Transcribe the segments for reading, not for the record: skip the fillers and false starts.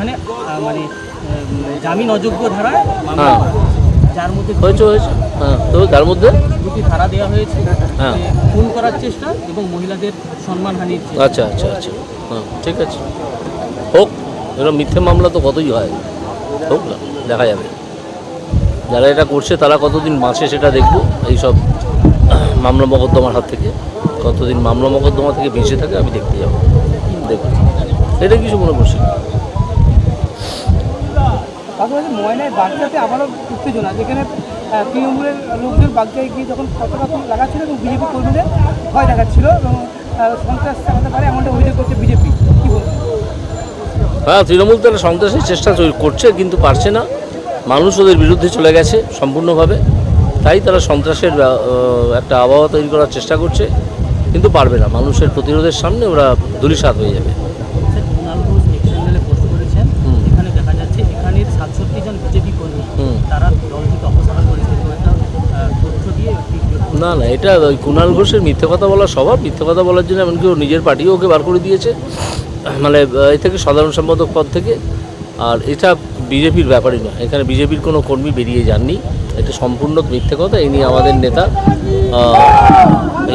এখানে মানে জামিন অযোগ্য ধারায় মামলা হ্যাঁ যার মধ্যে হয়েছে হ্যাঁ, তো তার মধ্যে দুটি ধারা দেওয়া হয়েছে, হ্যাঁ। খুন করার চেষ্টা এবং মহিলাদের সম্মানহানির চেষ্টা। আচ্ছা আচ্ছা আচ্ছা, হ্যাঁ ঠিক আছে, হোক। এরকম মিথ্যে মামলা তো কতই হয়, হোক না, দেখা যাবে। যারা এটা করছে তারা কতদিন বাঁচে সেটা দেখব। এইসব মামলা মোকদ্দমার হাত থেকে কতদিন মামলা মোকদ্দমা থেকে বেঁচে থাকে আমি দেখতে যাব, দেখব। এটা কিছু মনে করছি না। পাশাপাশি ময়নায় বাগদাতে আবারও উত্তেজনা, যেখানে তৃণমূলের লোকজন বাগদায় গিয়ে যখন ফটোগ্রাফি লাগাচ্ছিল এবং বিজেপি কর্মীদের ভয় দেখাচ্ছিল এবং সন্ত্রাস চালাতে পারে এমনটা অভিযোগ করছে বিজেপি, কী বলবেন? হ্যাঁ, তৃণমূল তারা সন্ত্রাসের চেষ্টা করছে কিন্তু পারছে না। মানুষ ওদের বিরুদ্ধে চলে গেছে সম্পূর্ণভাবে, তাই তারা সন্ত্রাসের একটা আবহাওয়া তৈরি করার চেষ্টা করছে, কিন্তু পারবে না। মানুষের প্রতিরোধের সামনে ওরা ধূলিসাৎ হয়ে যাবে। কুণাল ঘোষ এক্সএনএলে পোস্ট করেছেন, এখানে দেখা যাচ্ছে এখানের 67 জন বিজেপি কর্মী তারা দল থেকে অপসারণ করেছে, তো একটা তথ্য দিয়ে না না, এটা ওই কুণাল ঘোষের মিথ্যে কথা বলার স্বভাব। মিথ্যে কথা বলার জন্য এমনকি ও নিজের পার্টিও ওকে বার করে দিয়েছে, মানে এ থেকে সাধারণ সম্পাদক পদ থেকে। আর এটা বিজেপির ব্যাপারই না, এখানে বিজেপির কোনো কর্মী বেরিয়ে যাননি, এটা সম্পূর্ণ মিথ্যে কথা। এই নিয়ে আমাদের নেতা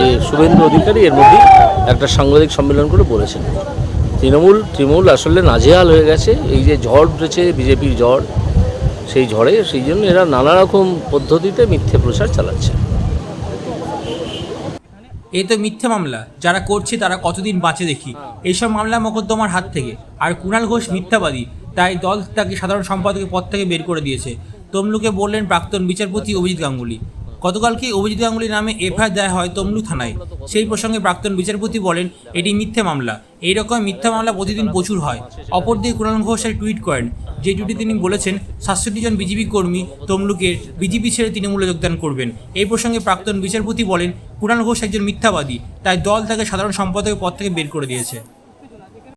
এই শুভেন্দু অধিকারী এর মধ্যেই একটা সাংবাদিক সম্মেলন করে বলেছেন তৃণমূল আসলে নাজেহাল হয়ে গেছে। এই যে ঝড় উঠেছে বিজেপির ঝড়, সেই ঝড়ে সেই জন্য এরা নানা রকম পদ্ধতিতে মিথ্যে প্রচার চালাচ্ছে। এ তো মিথ্যে মামলা, যারা করছে তারা কতদিন বাঁচে দেখি এইসব মামলা মোকদ্দমার হাত থেকে। আর কুণাল ঘোষ মিথ্যাবাদী, তাই দল তাকে সাধারণ সম্পাদকের পদ থেকে বের করে দিয়েছে, তমলুকে বললেন প্রাক্তন বিচারপতি অভিজিৎ গাঙ্গুলি। গতকালকে অভিজিৎ গাঙ্গুলির নামে এফআইআর দেওয়া হয় তমলুক থানায়। সেই প্রসঙ্গে প্রাক্তন বিচারপতি বলেন এটি মিথ্যে মামলা, এইরকম মিথ্যা মামলা প্রতিদিন প্রচুর হয়। অপরদিকে কুণাল ঘোষ এক টুইট করেন, যে টুইটে তিনি বলেছেন 67 জন বিজেপি কর্মী তমলুকের বিজেপি ছেড়ে তৃণমূলে যোগদান করবেন। এই প্রসঙ্গে প্রাক্তন বিচারপতি বলেন কুণাল ঘোষ একজন মিথ্যাবাদী, তাই দল তাকে সাধারণ সম্পাদকের পদ থেকে বের করে দিয়েছে।